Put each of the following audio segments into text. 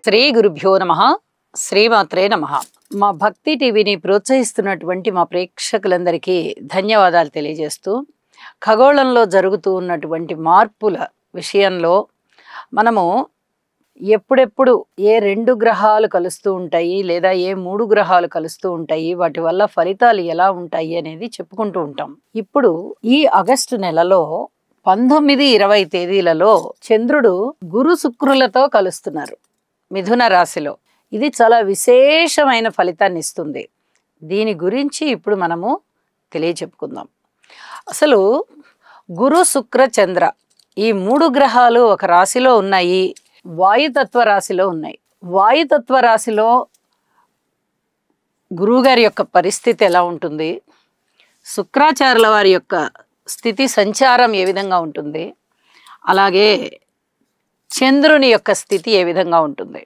శ్రీ గురుభ్యో నమః. శ్రీమాత్రే నమః. మా భక్తి టీవీని ప్రోత్సహిస్తున్నటువంటి మా ప్రేక్షకులందరికీ ధన్యవాదాలు తెలియజేస్తూ, ఖగోళంలో జరుగుతూ ఉన్నటువంటి మార్పుల విషయంలో మనము ఎప్పుడెప్పుడు ఏ 2 గ్రహాలు కలుస్తూ ఉంటాయి లేదా ఏ 3 గ్రహాలు కలుస్తూ ఉంటాయి, వాటి వల్ల ఫలితాలు ఎలా ఉంటాయి అనేది చెప్పుకుంటూ ఉంటాం. ఇప్పుడు ఈ ఆగస్టు నెలలో 19, 20 తేదీలలో చంద్రుడు గురు శుక్రులతో కలుస్తున్నారు మిథున రాశిలో. ఇది చాలా విశేషమైన ఫలితాన్ని ఇస్తుంది. దీని గురించి ఇప్పుడు మనము తెలియచెప్పుకుందాం. అసలు గురు శుక్ర చంద్ర ఈ 3 గ్రహాలు ఒక రాశిలో ఉన్నాయి, వాయుతత్వ రాశిలో ఉన్నాయి. వాయుతత్వ రాశిలో గురువుగారి యొక్క పరిస్థితి ఎలా ఉంటుంది, శుక్రాచార్యుల వారి యొక్క స్థితి సంచారం ఏ విధంగా ఉంటుంది, అలాగే చంద్రుని యొక్క స్థితి ఏ విధంగా ఉంటుంది.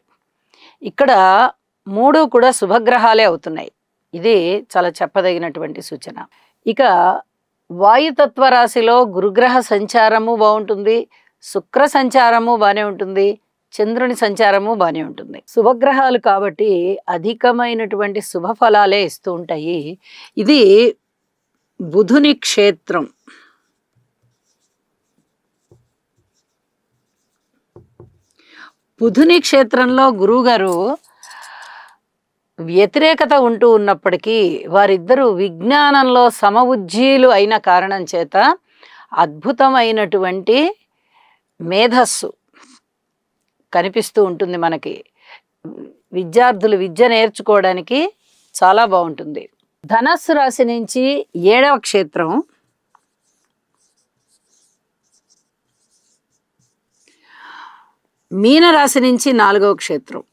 ఇక్కడ 3 కూడా శుభగ్రహాలే అవుతున్నాయి. ఇది చాలా చెప్పదగినటువంటి సూచన. ఇక వాయుతత్వ రాశిలో గురుగ్రహ సంచారము బాగుంటుంది, శుక్ర సంచారము బాగానే ఉంటుంది, చంద్రుని సంచారము బాగానే ఉంటుంది. శుభగ్రహాలు కాబట్టి అధికమైనటువంటి శుభ ఫలాలే ఇస్తూ ఉంటాయి. ఇది బుధుని క్షేత్రం. బుధుని క్షేత్రంలో గురువుగారు వ్యతిరేకత ఉంటూ ఉన్నప్పటికీ వారిద్దరూ విజ్ఞానంలో సమవుజ్జీలు అయిన కారణం చేత అద్భుతమైనటువంటి మేధస్సు కనిపిస్తూ ఉంటుంది మనకి. విద్యార్థులు విద్య నేర్చుకోవడానికి చాలా బాగుంటుంది. ధనస్సు రాశి నుంచి 7వ క్షేత్రం, మీనరాశి నుంచి 4వ క్షేత్రం.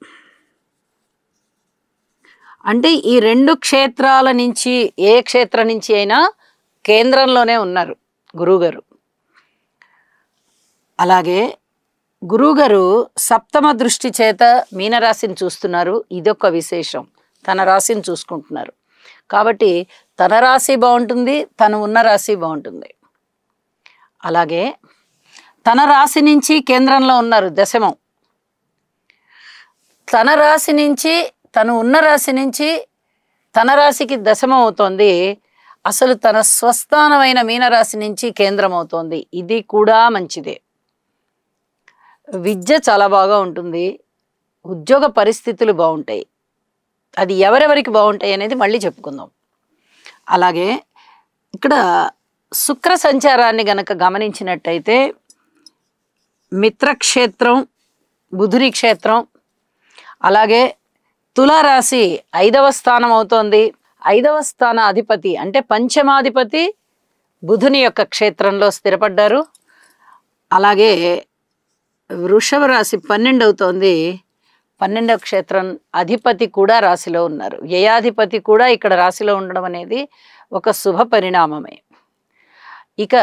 అంటే ఈ 2 క్షేత్రాల నుంచి ఏ క్షేత్రం నుంచి అయినా కేంద్రంలోనే ఉన్నారు గురువుగారు. అలాగే గురువుగారు సప్తమ దృష్టి చేత మీనరాశిని చూస్తున్నారు. ఇదొక విశేషం. తన రాశిని చూసుకుంటున్నారు కాబట్టి తన రాశి బాగుంటుంది, తను ఉన్న రాశి బాగుంటుంది. అలాగే తన రాశి నుంచి కేంద్రంలో ఉన్నారు దశమం. తన రాశి నుంచి తను ఉన్న రాశి నుంచి తన రాశికి దశమం అవుతోంది. అసలు తన స్వస్థానమైన మీనరాశి నుంచి కేంద్రం అవుతోంది. ఇది కూడా మంచిదే. విద్య చాలా బాగా ఉంటుంది, ఉద్యోగ పరిస్థితులు బాగుంటాయి. అది ఎవరెవరికి బాగుంటాయి అనేది మళ్ళీ చెప్పుకుందాం. అలాగే ఇక్కడ శుక్ర సంచారాన్ని గనక గమనించినట్టయితే మిత్రక్షేత్రం, బుధుని క్షేత్రం, అలాగే తులారాశి 5వ స్థానం అవుతోంది. 5వ స్థాన అధిపతి అంటే పంచమాధిపతి బుధుని యొక్క క్షేత్రంలో స్థిరపడ్డారు. అలాగే వృషభ రాశి 12 అవుతోంది. 12వ క్షేత్రం అధిపతి కూడా రాశిలో ఉన్నారు. వ్యయాధిపతి కూడా ఇక్కడ రాశిలో ఉండడం అనేది ఒక శుభ పరిణామమే. ఇక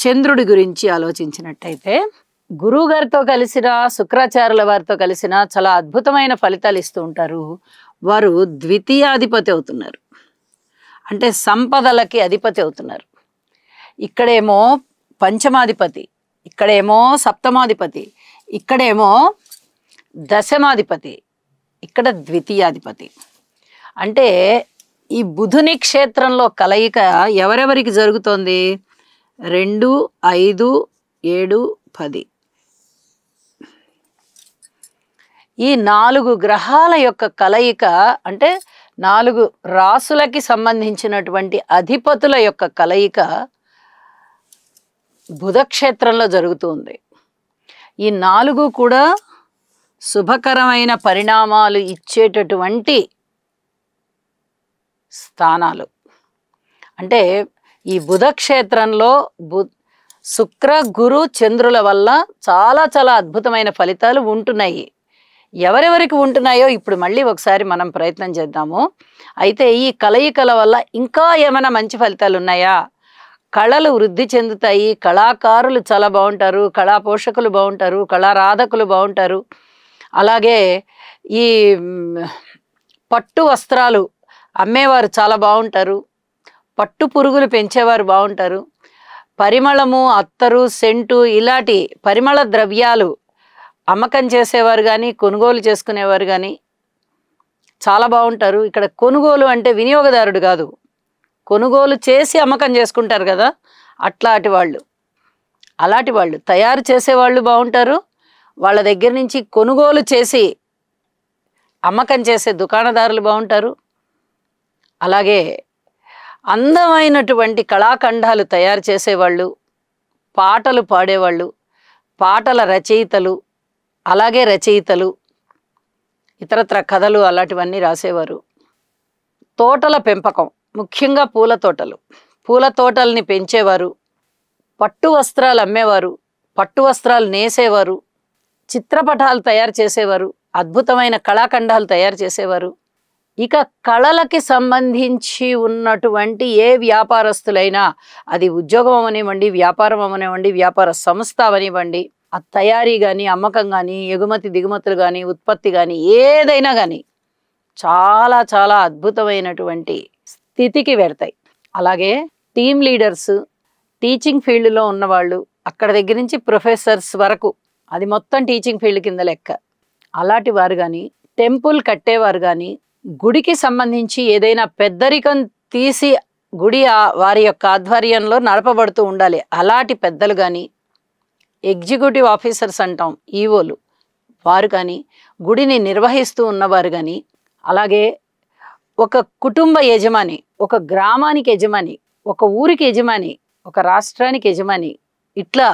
చంద్రుడి గురించి ఆలోచించినట్టయితే గురువు గారితో కలిసిన, శుక్రాచార్యుల వారితో కలిసిన చాలా అద్భుతమైన ఫలితాలు ఇస్తూ ఉంటారు. వారు ద్వితీయాధిపతి అవుతున్నారు, అంటే సంపదలకి అధిపతి అవుతున్నారు. ఇక్కడేమో పంచమాధిపతి, ఇక్కడేమో సప్తమాధిపతి, ఇక్కడేమో దశమాధిపతి, ఇక్కడ ద్వితీయాధిపతి. అంటే ఈ బుధుని క్షేత్రంలో కలయిక ఎవరెవరికి జరుగుతోంది? 2, 5, 7, 10. ఈ 4 గ్రహాల యొక్క కలయిక అంటే 4 రాసులకి సంబంధించినటువంటి అధిపతుల యొక్క కలయిక బుధక్షేత్రంలో జరుగుతుంది. ఈ 4 కూడా శుభకరమైన పరిణామాలు ఇచ్చేటటువంటి స్థానాలు. అంటే ఈ బుధక్షేత్రంలో శుక్ర, గురు, చంద్రుల వల్ల చాలా చాలా అద్భుతమైన ఫలితాలు ఉంటున్నాయి. ఎవరెవరికి ఉంటున్నాయో ఇప్పుడు మళ్ళీ ఒకసారి మనం ప్రయత్నం చేద్దాము. అయితే ఈ కలయికల వల్ల ఇంకా ఏమైనా మంచి ఫలితాలు ఉన్నాయా? కళలు వృద్ధి చెందుతాయి, కళాకారులు చాలా బాగుంటారు, కళా పోషకులు బాగుంటారు, కళారాధకులు బాగుంటారు. అలాగే ఈ పట్టు వస్త్రాలు అమ్మేవారు చాలా బాగుంటారు, పట్టు పురుగులు పెంచేవారు బాగుంటారు, పరిమళము, అత్తరు, సెంటు ఇలాంటి పరిమళ ద్రవ్యాలు అమ్మకం చేసేవారు కానీ కొనుగోలు చేసుకునేవారు కానీ చాలా బాగుంటారు. ఇక్కడ కొనుగోలు అంటే వినియోగదారుడు కాదు, కొనుగోలు చేసి అమ్మకం చేసుకుంటారు కదా, అలాంటి వాళ్ళు తయారు చేసేవాళ్ళు బాగుంటారు. వాళ్ళ దగ్గర నుంచి కొనుగోలు చేసి అమ్మకం చేసే దుకాణదారులు బాగుంటారు. అలాగే అందమైనటువంటి కళాఖండాలు తయారు చేసేవాళ్ళు, పాటలు పాడేవాళ్ళు, పాటల రచయితలు, అలాగే రచయితలు, ఇతరత్ర కథలు అలాంటివన్నీ రాసేవారు. తోటల పెంపకం, ముఖ్యంగా పూల తోటలు, పూల తోటల్ని పెంచేవారు. పట్టు వస్త్రాలు అమ్మేవారు, పట్టు వస్త్రాలు నేసేవారు, చిత్రపటాలు తయారు చేసేవారు, అద్భుతమైన కళాఖండాలు తయారు చేసేవారు. ఇక కళలకి సంబంధించి ఉన్నటువంటి ఏ వ్యాపారస్తులైనా, అది ఉద్యోగం అవనివ్వండి, వ్యాపారం అవనివ్వండి, వ్యాపార సంస్థ అవనివ్వండి, ఆ తయారీ కానీ, అమ్మకం కానీ, ఎగుమతి దిగుమతులు కానీ, ఉత్పత్తి కానీ, ఏదైనా కానీ చాలా చాలా అద్భుతమైనటువంటి స్థితికి వెడతాయి. అలాగే టీమ్ లీడర్స్, టీచింగ్ ఫీల్డ్లో ఉన్నవాళ్ళు, అక్కడ దగ్గర నుంచి ప్రొఫెసర్స్ వరకు, అది మొత్తం టీచింగ్ ఫీల్డ్ కింద లెక్క. అలాంటి వారు కానీ, టెంపుల్ కట్టేవారు కానీ, గుడికి సంబంధించి ఏదైనా పెద్దరికం తీసి గుడి వారి యొక్క ఆధ్వర్యంలో నడపబడుతూ ఉండాలి, అలాంటి పెద్దలు కానీ, ఎగ్జిక్యూటివ్ ఆఫీసర్స్ అంటాం, ఈవోలు, వారు కానీ, గుడిని నిర్వహిస్తూ ఉన్నవారు కానీ, అలాగే ఒక కుటుంబ యజమాని, ఒక గ్రామానికి యజమాని, ఒక ఊరికి యజమాని, ఒక రాష్ట్రానికి యజమాని, ఇట్లా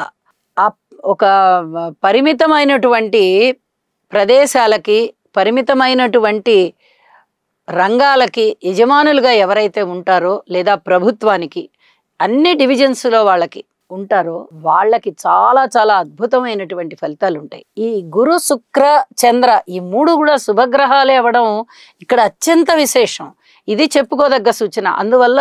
ఒక పరిమితమైనటువంటి ప్రదేశాలకి, పరిమితమైనటువంటి రంగాలకి యజమానులుగా ఎవరైతే ఉంటారో, లేదా ప్రభుత్వానికి అన్ని డివిజన్స్లో వాళ్ళకి ఉంటారో, వాళ్ళకి చాలా చాలా అద్భుతమైనటువంటి ఫలితాలు ఉంటాయి. ఈ గురు, శుక్ర, చంద్ర ఈ మూడు కూడా శుభగ్రహాలే అవ్వడం ఇక్కడ అత్యంత విశేషం. ఇది చెప్పుకోదగ్గ సూచన. అందువల్ల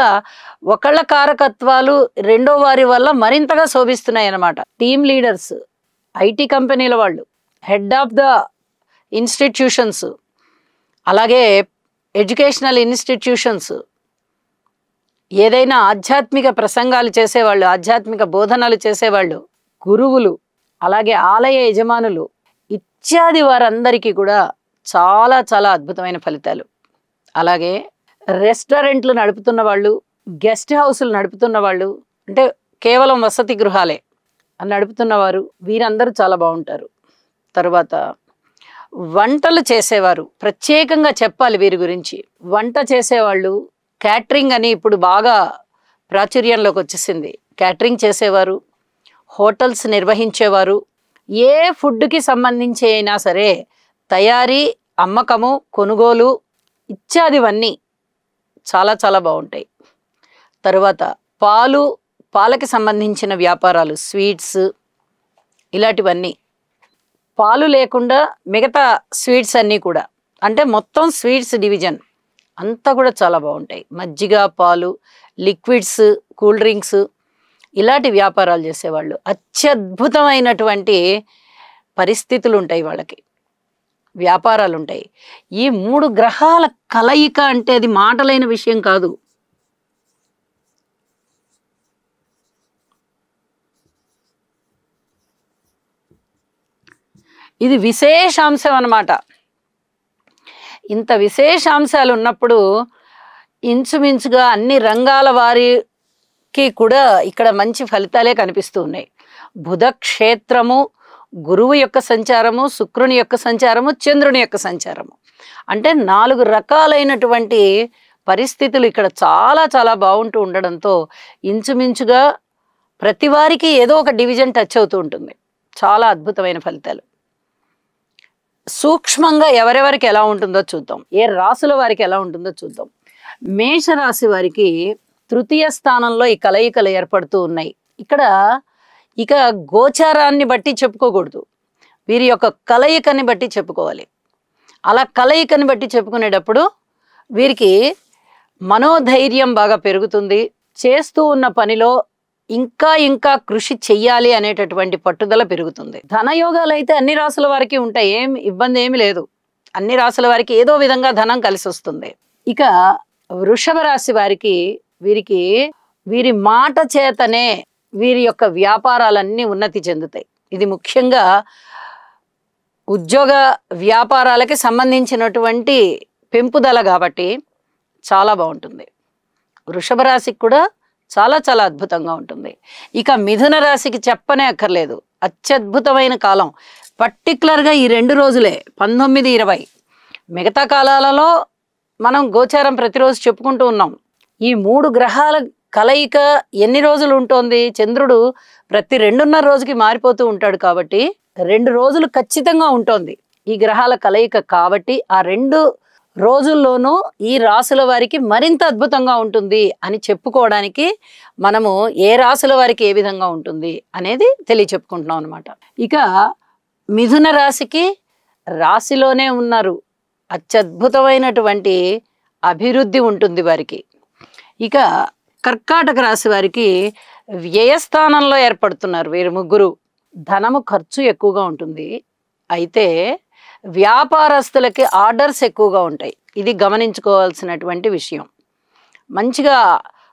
ఒకళ్ళ కారకత్వాలు రెండో వారి వల్ల మరింతగా శోభిస్తున్నాయి అన్నమాట. టీమ్ లీడర్స్, ఐటీ కంపెనీల వాళ్ళు, హెడ్ ఆఫ్ ద ఇన్స్టిట్యూషన్స్, అలాగే ఎడ్యుకేషనల్ ఇన్స్టిట్యూషన్స్, ఏదైనా ఆధ్యాత్మిక ప్రసంగాలు చేసేవాళ్ళు, ఆధ్యాత్మిక బోధనలు చేసేవాళ్ళు, గురువులు, అలాగే ఆలయ యజమానులు ఇత్యాది వారందరికీ కూడా చాలా చాలా అద్భుతమైన ఫలితాలు. అలాగే రెస్టారెంట్లు నడుపుతున్న వాళ్ళు, గెస్ట్ హౌస్లు నడుపుతున్న వాళ్ళు, అంటే కేవలం వసతి గృహాలే నడుపుతున్నవారు, వీరందరూ చాలా బాగుంటారు. తర్వాత వంటలు చేసేవారు, ప్రత్యేకంగా చెప్పాలి వీరి గురించి. వంట చేసేవాళ్ళు, క్యాటరింగ్ అని ఇప్పుడు బాగా ప్రాచుర్యంలోకి వచ్చేసింది. క్యాటరింగ్ చేసేవారు, హోటల్స్ నిర్వహించేవారు, ఏ ఫుడ్కి సంబంధించి అయినా సరే తయారీ, అమ్మకము, కొనుగోలు ఇత్యాదివన్నీ చాలా చాలా బాగుంటాయి. తరువాత పాలకి సంబంధించిన వ్యాపారాలు, స్వీట్స్ ఇలాంటివన్నీ, పాలు లేకుండా మిగతా స్వీట్స్ అన్నీ కూడా, అంటే మొత్తం స్వీట్స్ డివిజన్ అంతా కూడా చాలా బాగుంటాయి. మజ్జిగ, పాలు, లిక్విడ్స్, కూల్ డ్రింక్స్ ఇలాంటి వ్యాపారాలు చేసేవాళ్ళు అత్యద్భుతమైనటువంటి పరిస్థితులు ఉంటాయి, వాళ్ళకి వ్యాపారాలు ఉంటాయి. ఈ మూడు గ్రహాల కలయిక అంటే అది మాటలైన విషయం కాదు. ఇది విశేషాంశం అన్నమాట. ఇంత విశేషాంశాలు ఉన్నప్పుడు ఇంచుమించుగా అన్ని రంగాల వారికి కూడా ఇక్కడ మంచి ఫలితాలే కనిపిస్తూ ఉన్నాయి. బుధ క్షేత్రము, గురువు యొక్క సంచారము, శుక్రుని యొక్క సంచారము, చంద్రుని యొక్క సంచారము, అంటే 4 రకాలైనటువంటి పరిస్థితులు ఇక్కడ చాలా చాలా బాగుంటూ ఉండడంతో ఇంచుమించుగా ప్రతి వారికి ఏదో ఒక డివిజన్ టచ్ అవుతూ ఉంటుంది. చాలా అద్భుతమైన ఫలితాలు. సూక్ష్మంగా ఎవరెవరికి ఎలా ఉంటుందో చూద్దాం, ఏ రాసుల వారికి ఎలా ఉంటుందో చూద్దాం. మేషరాశి వారికి తృతీయ స్థానంలో ఈ కలయికలు ఏర్పడుతూ ఉన్నాయి. ఇక్కడ ఇక గోచారాన్ని బట్టి చెప్పుకోకూడదు, వీరి యొక్క కలయికని బట్టి చెప్పుకోవాలి. అలా కలయికని బట్టి చెప్పుకునేటప్పుడు వీరికి మనోధైర్యం బాగా పెరుగుతుంది. చేస్తూ ఉన్న పనిలో ఇంకా ఇంకా కృషి చెయ్యాలి అనేటటువంటి పట్టుదల పెరుగుతుంది. ధనయోగాలు అయితే అన్ని రాసుల వారికి ఉంటాయి, ఇబ్బంది ఏమి లేదు. అన్ని రాసుల వారికి ఏదో విధంగా ధనం కలిసి వస్తుంది. ఇక వృషభ రాశి వారికి వీరి మాట చేతనే వీరి యొక్క వ్యాపారాలన్నీ ఉన్నతి చెందుతాయి. ఇది ముఖ్యంగా ఉద్యోగ వ్యాపారాలకి సంబంధించినటువంటి పెంపుదల కాబట్టి చాలా బాగుంటుంది. వృషభ రాశికి కూడా చాలా చాలా అద్భుతంగా ఉంటుంది. ఇక మిథున రాశికి చెప్పనే అక్కర్లేదు, అత్యద్భుతమైన కాలం. పర్టికులర్గా ఈ 2 రోజులే 19, 20. మిగతా కాలాలలో మనం గోచారం ప్రతిరోజు చెప్పుకుంటూ ఉన్నాం. ఈ 3 గ్రహాల కలయిక ఎన్ని రోజులు ఉంటుంది? చంద్రుడు ప్రతి 2.5 రోజుకి మారిపోతూ ఉంటాడు కాబట్టి 2 రోజులు ఖచ్చితంగా ఉంటుంది ఈ గ్రహాల కలయిక. కాబట్టి ఆ 2 రోజుల్లోనూ ఈ రాశుల వారికి మరింత అద్భుతంగా ఉంటుంది అని చెప్పుకోవడానికి మనము ఏ రాశుల వారికి ఏ విధంగా ఉంటుంది అనేది తెలియచెప్పుకుంటున్నాం అనమాట. ఇక మిథున రాశికి రాశిలోనే ఉన్నారు, అత్యద్భుతమైనటువంటి అభివృద్ధి ఉంటుంది వారికి. ఇక కర్కాటక రాశి వారికి వ్యయస్థానంలో ఏర్పడుతున్నారు వీరు ముగ్గురు. ధనము ఖర్చు ఎక్కువగా ఉంటుంది, అయితే వ్యాపారస్తులకి ఆర్డర్స్ ఎక్కువగా ఉంటాయి. ఇది గమనించుకోవాల్సినటువంటి విషయం. మంచిగా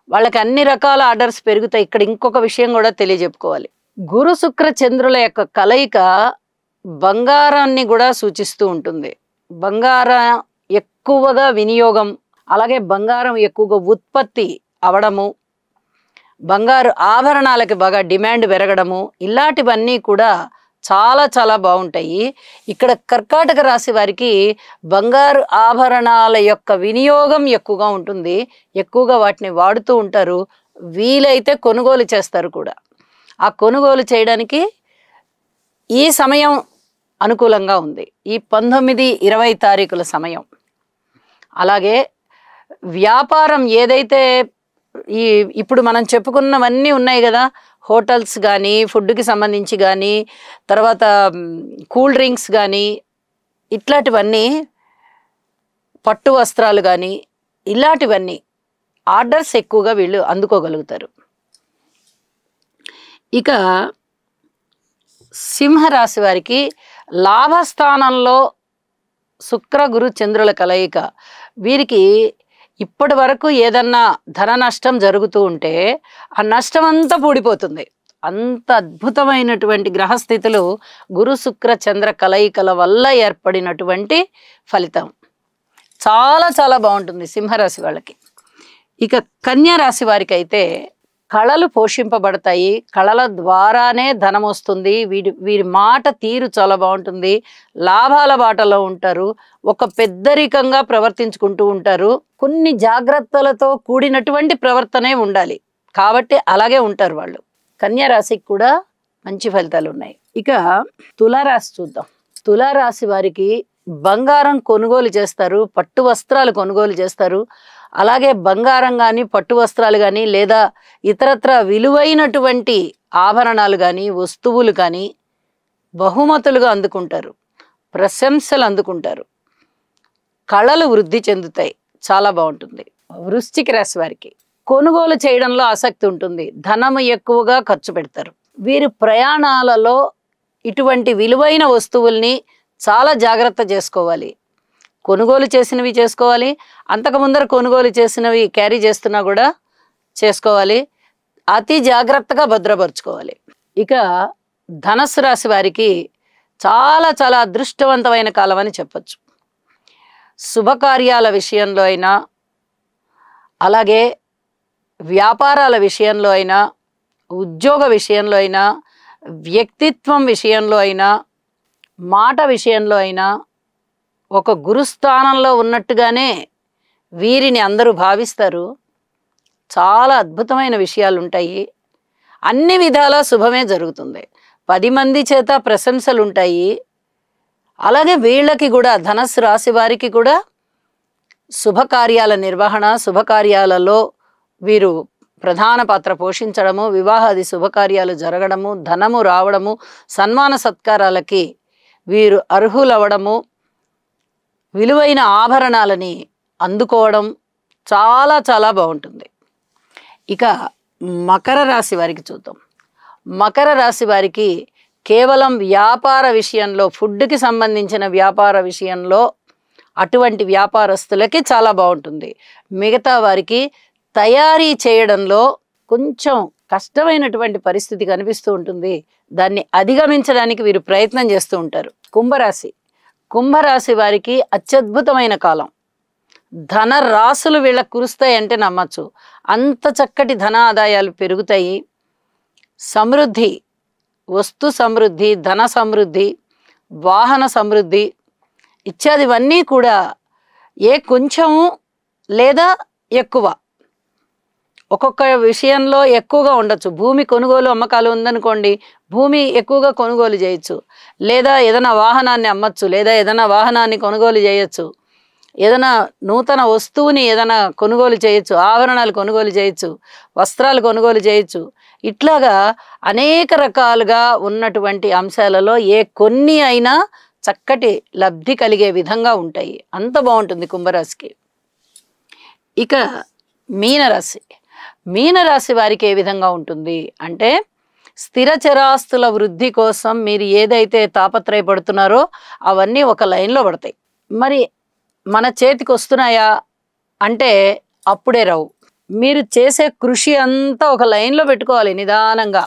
వాళ్ళకి అన్ని రకాల ఆర్డర్స్ పెరుగుతాయి. ఇక్కడ ఇంకొక విషయం కూడా తెలియజెప్పుకోవాలి. గురు శుక్ర చంద్రుల యొక్క కలయిక బంగారాన్ని కూడా సూచిస్తూ ఉంటుంది. బంగారం ఎక్కువగా వినియోగం, అలాగే బంగారం ఎక్కువగా ఉత్పత్తి అవడము, బంగారు ఆభరణాలకి బాగా డిమాండ్ పెరగడము, ఇలాంటివన్నీ కూడా చాలా చాలా బాగుంటాయి. ఇక్కడ కర్కాటక రాశి వారికి బంగారు ఆభరణాల యొక్క వినియోగం ఎక్కువగా ఉంటుంది, ఎక్కువగా వాటిని వాడుతూ ఉంటారు. వీలైతే కొనుగోలు చేస్తారు కూడా. ఆ కొనుగోలు చేయడానికి ఈ సమయం అనుకూలంగా ఉంది, ఈ 19, 20 తారీఖుల సమయం. అలాగే వ్యాపారం ఏదైతే ఇప్పుడు మనం చెప్పుకున్నవన్నీ ఉన్నాయి కదా, హోటల్స్ కానీ, ఫుడ్కి సంబంధించి కానీ, తర్వాత కూల్ డ్రింక్స్ కానీ, ఇట్లాంటివన్నీ, పట్టు వస్త్రాలు కానీ, ఇలాంటివన్నీ ఆర్డర్స్ ఎక్కువగా వీళ్ళు అందుకోగలుగుతారు. ఇక సింహరాశి వారికి లాభస్థానంలో శుక్ర గురు చంద్రుల కలయిక. వీరికి ఇప్పటి వరకు ఏదన్నా ధన నష్టం జరుగుతూ ఉంటే ఆ నష్టం అంతా పూడిపోతుంది. అంత అద్భుతమైనటువంటి గ్రహస్థితులు గురు శుక్ర చంద్ర కలయికల వల్ల ఏర్పడినటువంటి ఫలితం. చాలా చాలా బాగుంటుంది సింహరాశి వాళ్ళకి. ఇక కన్యా రాశి వారికి అయితే కళలు పోషింపబడతాయి, కళల ద్వారానే ధనం వస్తుంది. వీరి మాట తీరు చాలా బాగుంటుంది, లాభాల బాటలో ఉంటారు, ఒక పెద్దరికంగా ప్రవర్తించుకుంటూ ఉంటారు. కొన్ని జాగ్రత్తలతో కూడినటువంటి ప్రవర్తనే ఉండాలి, కాబట్టి అలాగే ఉంటారు వాళ్ళు. కన్యా రాశికి కూడా మంచి ఫలితాలు ఉన్నాయి. ఇక తులారాశి చూద్దాం. తులారాశి వారికి బంగారం కొనుగోలు చేస్తారు, పట్టు వస్త్రాలు కొనుగోలు చేస్తారు. అలాగే బంగారం కానీ, పట్టు వస్త్రాలు కానీ, లేదా ఇతరత్ర విలువైనటువంటి ఆభరణాలు కానీ, వస్తువులు కానీ బహుమతులుగా అందుకుంటారు, ప్రశంసలు అందుకుంటారు, కళలు వృద్ధి చెందుతాయి, చాలా బాగుంటుంది. వృశ్చిక రాశి వారికి కొనుగోలు చేయడంలో ఆసక్తి ఉంటుంది, ధనము ఎక్కువగా ఖర్చు పెడతారు. వీరు ప్రయాణాలలో ఇటువంటి విలువైన వస్తువుల్ని చాలా జాగ్రత్త చేసుకోవాలి. కొనుగోలు చేసినవి చేసుకోవాలి, అంతకు ముందర కొనుగోలు చేసినవి క్యారీ చేస్తున్నా కూడా చేసుకోవాలి, అతి జాగ్రత్తగా భద్రపరుచుకోవాలి. ఇక ధనస్సు రాశి వారికి చాలా చాలా అదృష్టవంతమైన కాలం అని చెప్పచ్చు. శుభకార్యాల విషయంలో అయినా, అలాగే వ్యాపారాల విషయంలో అయినా, ఉద్యోగ విషయంలో అయినా, వ్యక్తిత్వం విషయంలో అయినా, మాట విషయంలో అయినా ఒక గురుస్థానంలో ఉన్నట్టుగానే వీరిని అందరూ భావిస్తారు. చాలా అద్భుతమైన విషయాలు ఉంటాయి, అన్ని విధాలా శుభమే జరుగుతుంది, 10 మంది చేత ప్రశంసలు ఉంటాయి. అలాగే వీళ్ళకి కూడా, ధనస్సు రాశి వారికి కూడా శుభకార్యాల నిర్వహణ, శుభకార్యాలలో వీరు ప్రధాన పాత్ర పోషించడము, వివాహాది శుభకార్యాలు జరగడము, ధనము రావడము, సన్మాన సత్కారాలకి వీరు అర్హులవ్వడము, విలువైన ఆభరణాలని అందుకోవడం చాలా చాలా బాగుంటుంది. ఇక మకర రాశి వారికి చూద్దాం. మకర రాశి వారికి కేవలం వ్యాపార విషయంలో, ఫుడ్కి సంబంధించిన వ్యాపార విషయంలో అటువంటి వ్యాపారస్తులకి చాలా బాగుంటుంది. మిగతా వారికి తయారీ చేయడంలో కొంచెం కష్టమైనటువంటి పరిస్థితి కనిపిస్తూ ఉంటుంది. దాన్ని అధిగమించడానికి వీరు ప్రయత్నం చేస్తూ ఉంటారు. కుంభరాశి వారికి అత్యద్భుతమైన కాలం. ధన రాసులు వీళ్ళకు కురుస్తాయి అంటే నమ్మచ్చు. అంత చక్కటి ధన ఆదాయాలు పెరుగుతాయి. సమృద్ధి, వస్తు సమృద్ధి, ధన సమృద్ధి, వాహన సమృద్ధి ఇత్యాదివన్నీ కూడా కొంచెము లేదా ఎక్కువ, ఒక్కొక్క విషయంలో ఎక్కువగా ఉండొచ్చు. భూమి కొనుగోలు అమ్మకాలు ఉందనుకోండి, భూమి ఎక్కువగా కొనుగోలు చేయొచ్చు. లేదా ఏదైనా వాహనాన్ని అమ్మచ్చు, లేదా ఏదైనా వాహనాన్ని కొనుగోలు చేయొచ్చు. ఏదైనా నూతన వస్తువుని ఏదైనా కొనుగోలు చేయొచ్చు, ఆభరణాలు కొనుగోలు చేయొచ్చు, వస్త్రాలు కొనుగోలు చేయొచ్చు. ఇట్లాగా అనేక రకాలుగా ఉన్నటువంటి అంశాలలో కొన్ని అయినా చక్కటి లబ్ధి కలిగే విధంగా ఉంటాయి. అంత బాగుంటుంది కుంభరాశికి. ఇక మీనరాశి వారికి ఏ విధంగా ఉంటుంది అంటే, స్థిర చరాస్తుల వృద్ధి కోసం మీరు ఏదైతే తాపత్రయపడుతున్నారో అవన్నీ ఒక లైన్లో పడతాయి. మరి మన చేతికి వస్తున్నాయా అంటే అప్పుడే రావు. మీరు చేసే కృషి అంతా ఒక లైన్లో పెట్టుకోవాలి. నిదానంగా,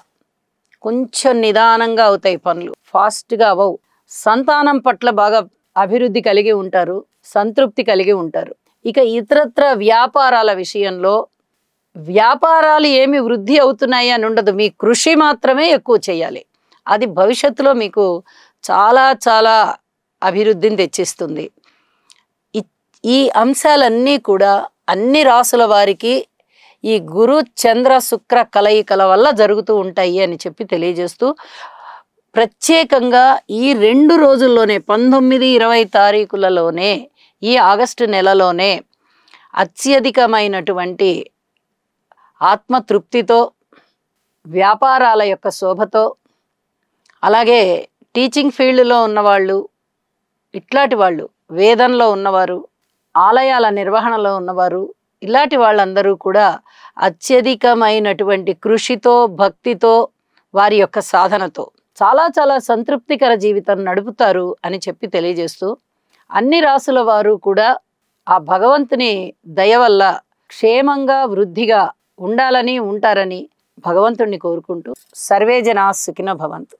కొంచెం నిదానంగా అవుతాయి పనులు, ఫాస్ట్గా అవ్వవు. సంతానం పట్ల బాగా అభివృద్ధి కలిగి ఉంటారు, సంతృప్తి కలిగి ఉంటారు. ఇక ఇతరత్ర వ్యాపారాల విషయంలో వ్యాపారాలు ఏమి వృద్ధి అవుతున్నాయి అని ఉండదు. మీ కృషి మాత్రమే ఎక్కువ చేయాలి. అది భవిష్యత్తులో మీకు చాలా చాలా అభివృద్ధిని తెచ్చిస్తుంది. ఈ అంశాలన్నీ కూడా అన్ని రాసుల వారికి ఈ గురు చంద్ర శుక్ర కలయికల వల్ల జరుగుతూ ఉంటాయి అని చెప్పి తెలియజేస్తూ, ప్రత్యేకంగా ఈ 2 రోజుల్లోనే 19, 20 తారీఖులలోనే, ఈ ఆగస్టు నెలలోనే అత్యధికమైనటువంటి ఆత్మతృప్తితో, వ్యాపారాల యొక్క శోభతో, అలాగే టీచింగ్ ఫీల్డ్లో ఉన్నవాళ్ళు, ఇట్లాంటి వాళ్ళు, వేదంలో ఉన్నవారు, ఆలయాల నిర్వహణలో ఉన్నవారు, ఇలాంటి వాళ్ళందరూ కూడా అత్యధికమైనటువంటి కృషితో, భక్తితో, వారి యొక్క సాధనతో చాలా చాలా సంతృప్తికర జీవితం నడుపుతారు అని చెప్పి తెలియజేస్తూ, అన్ని రాసుల వారు కూడా ఆ భగవంతుని దయ వల్ల క్షేమంగా వృద్ధిగా ఉండాలని, ఉంటారని భగవంతుణ్ణి కోరుకుంటూ, సర్వే జనా సుఖినో భవంతు.